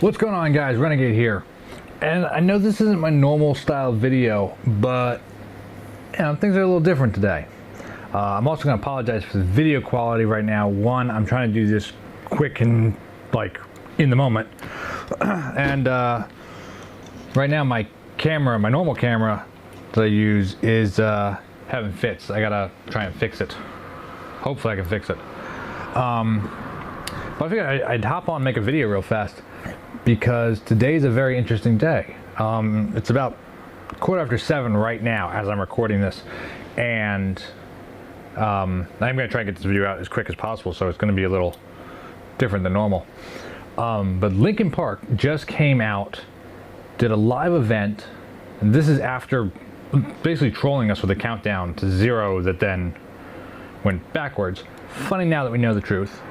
What's going on, guys? Renegade here, and I know this isn't my normal style video, but things are a little different today. I'm also going to apologize for the video quality right now. One, I'm trying to do this quick and like in the moment, and right now my normal camera that I use is having fits. I gotta try and fix it. Hopefully I can fix it. But I figured I'd hop on and make a video real fast because today's a very interesting day. It's about 7:15 right now as I'm recording this, and I'm going to try and get this video out as quick as possible, so it's going to be a little different than normal. But Linkin Park just came out, did a live event, and this is after basically trolling us with a countdown to 0 that then went backwards. Funny now that we know the truth.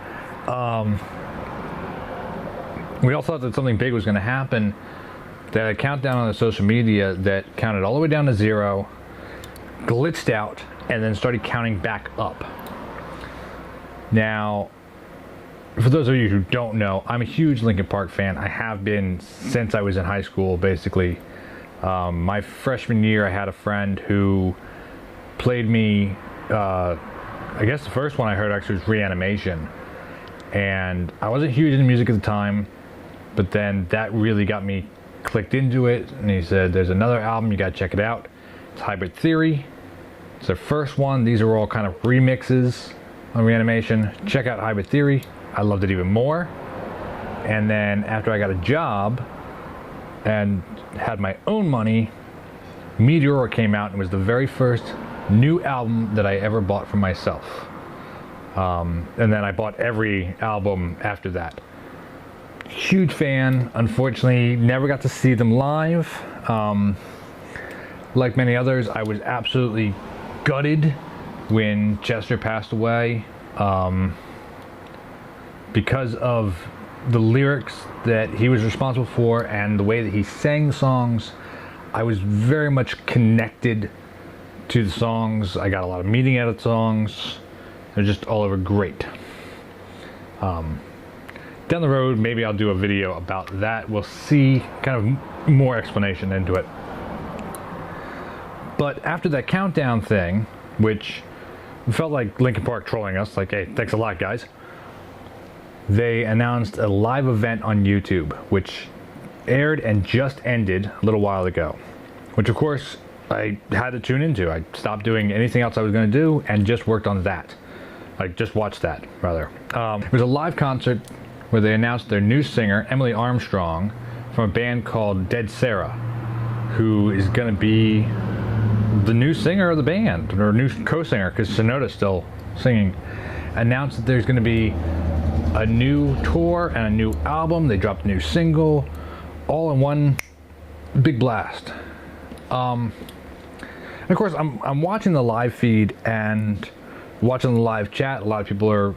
We all thought that something big was going to happen. They had a countdown on the social media that counted all the way down to 0, glitched out, and then started counting back up. Now, for those of you who don't know, I'm a huge Linkin Park fan. I have been since I was in high school, basically. My freshman year, I had a friend who played me, I guess the first one I heard actually was Reanimation. And I wasn't huge into music at the time, but then that really got me clicked into it, and he said there's another album, you gotta check it out. It's Hybrid Theory. It's their first one. These are all kind of remixes on Reanimation. Check out Hybrid Theory. I loved it even more. And then after I got a job and had my own money, Meteor came out and was the very first new album that I ever bought for myself. And then I bought every album after that. Huge fan. Unfortunately, never got to see them live. Like many others, I was absolutely gutted when Chester passed away, because of the lyrics that he was responsible for and the way that he sang the songs. I was very much connected to the songs. I got a lot of meaning out of the songs. They're just all over great. Down the road, maybe I'll do a video about that. We'll see, kind of more explanation into it. But after that countdown thing, which felt like Linkin Park trolling us, like, hey, thanks a lot, guys, they announced a live event on YouTube, which aired and just ended a little while ago, which of course I had to tune into. I stopped doing anything else I was going to do and just worked on that. I just watched that, rather. It was a live concert where they announced their new singer, Emily Armstrong, from a band called Dead Sarah, who is going to be the new singer of the band, or new co-singer, because Sonoda's still singing. Announced that there's going to be a new tour and a new album. They dropped a new single, all in one big blast. And of course, I'm watching the live feed and watching the live chat. A lot of people are,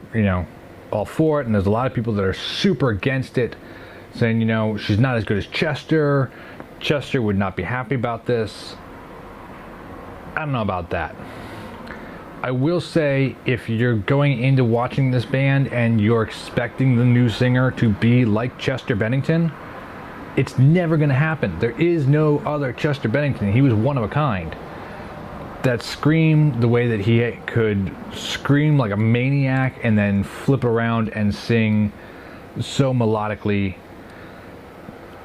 all for it, and there's a lot of people that are super against it, saying, she's not as good as Chester. Chester would not be happy about this. I don't know about that. I will say, if you're going into watching this band and you're expecting the new singer to be like Chester Bennington, it's never going to happen. There is no other Chester Bennington. He was one of a kind. That screamed the way that he could scream like a maniac and then flip around and sing so melodically.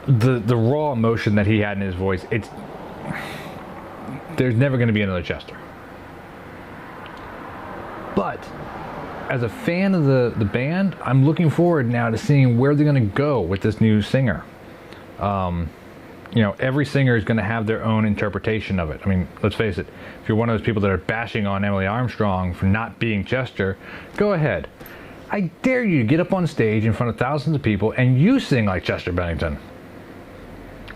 The raw emotion that he had in his voice, there's never going to be another Chester. But as a fan of the band, I'm looking forward now to seeing where they're going to go with this new singer. Every singer is going to have their own interpretation of it. I mean, let's face it, if you're one of those people that are bashing on Emily Armstrong for not being Chester, go ahead. I dare you to get up on stage in front of thousands of people and you sing like Chester Bennington.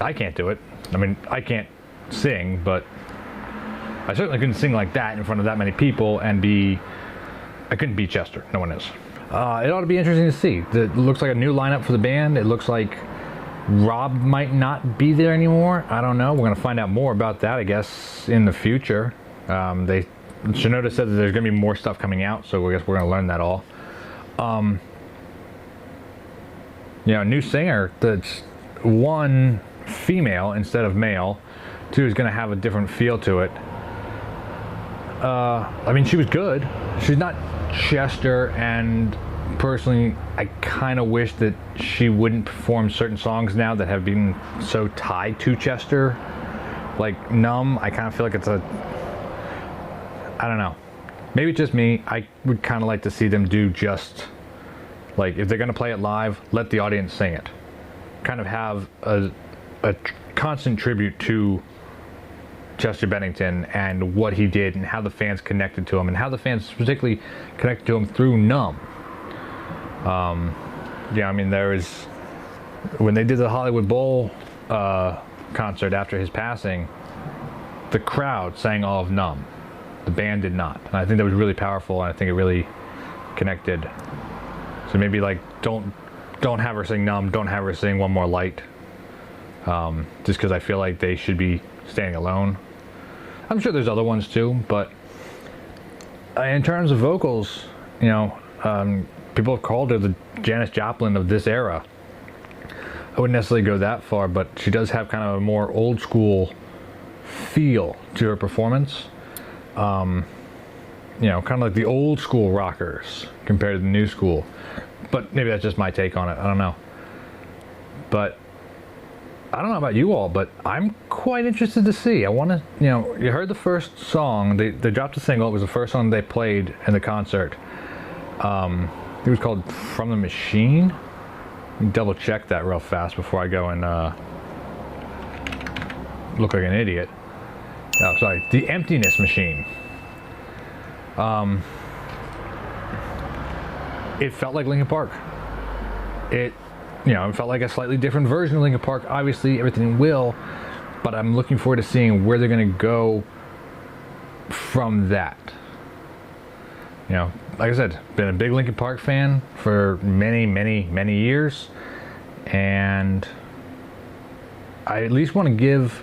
I can't do it. I mean, I can't sing, but I certainly couldn't sing like that in front of that many people and I couldn't be Chester. No one is. It ought to be interesting to see. It looks like a new lineup for the band. It looks like Rob might not be there anymore. I don't know. We're going to find out more about that, I guess, in the future. Sonoda said that there's going to be more stuff coming out, so I guess we're going to learn that all. new singer that's, one, female instead of male, two, is going to have a different feel to it. I mean, she was good. She's not Chester, and personally, I kind of wish that she wouldn't perform certain songs now that have been so tied to Chester. Like Numb, I kind of feel like it's I don't know. Maybe it's just me. I would kind of like to see them do just, like, if they're going to play it live, let the audience sing it. Kind of have a constant tribute to Chester Bennington and what he did and how the fans connected to him and how the fans particularly connected to him through Numb. Yeah, I mean, when they did the Hollywood Bowl concert after his passing, the crowd sang all of Numb. The band did not. And I think that was really powerful, and I think it really connected. So maybe, like, don't have her sing Numb, don't have her sing One More Light. Just because I feel like they should be standing alone. I'm sure there's other ones too, but in terms of vocals, people have called her the Janis Joplin of this era. I wouldn't necessarily go that far, but she does have kind of a more old school feel to her performance. Kind of like the old school rockers compared to the new school. But maybe that's just my take on it. I don't know. But I don't know about you all, but I'm quite interested to see. I want to, you heard the first song. They dropped a single. It was the first song they played in the concert. It was called From the Machine. Let me double check that real fast before I go and look like an idiot. Oh, sorry. The Emptiness Machine. It felt like Linkin Park. It felt like a slightly different version of Linkin Park. Obviously, everything will, but I'm looking forward to seeing where they're going to go from that. Like I said, been a big Linkin Park fan for many, many, many years, and I at least want to give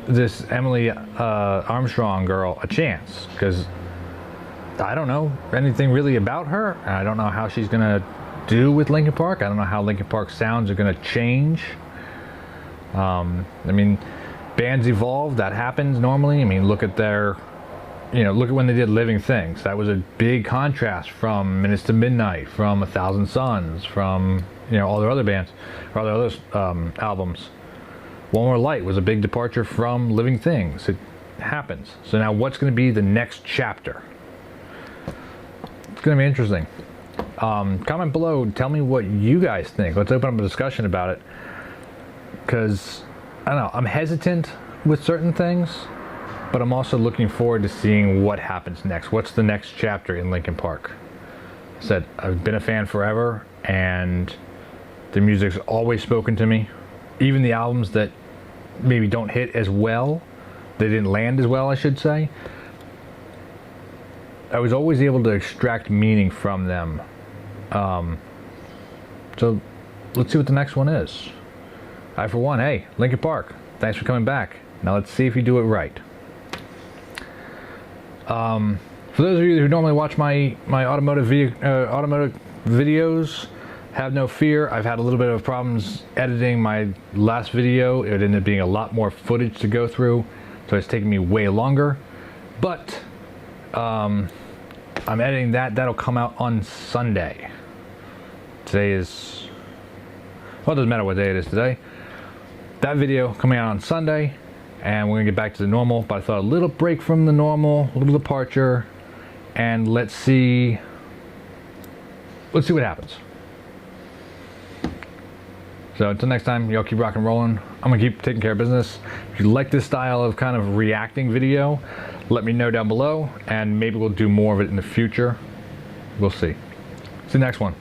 this Emily Armstrong girl a chance, because I don't know anything really about her, and I don't know how she's going to do with Linkin Park. I don't know how Linkin Park sounds are going to change. I mean, bands evolve. That happens normally. I mean, look at look at when they did Living Things. That was a big contrast from Minutes to Midnight, from A Thousand Suns, from all their other bands, or their other albums. One More Light was a big departure from Living Things. It happens. So now, what's going to be the next chapter? It's going to be interesting. Comment below, tell me what you guys think. Let's open up a discussion about it, because I don't know, I'm hesitant with certain things, but I'm also looking forward to seeing what happens next. What's the next chapter in Linkin Park? I said, I've been a fan forever, and the music's always spoken to me. Even the albums that maybe don't hit as well, they didn't land as well, I should say, I was always able to extract meaning from them. So let's see what the next one is. I, for one, hey, Linkin Park, thanks for coming back. Now let's see if you do it right. For those of you who normally watch my automotive videos, have no fear. I've had a little bit of problems editing my last video. It ended up being a lot more footage to go through, so it's taking me way longer. But I'm editing that. That'll come out on Sunday. Today is, well, it doesn't matter what day it is today. That video coming out on Sunday, and we're gonna get back to the normal. But I thought a little break from the normal, a little departure, and let's see what happens. So until next time, y'all keep rocking and rolling. I'm gonna keep taking care of business. If you like this style of kind of reacting video, let me know down below, and maybe we'll do more of it in the future. We'll see. See you next one.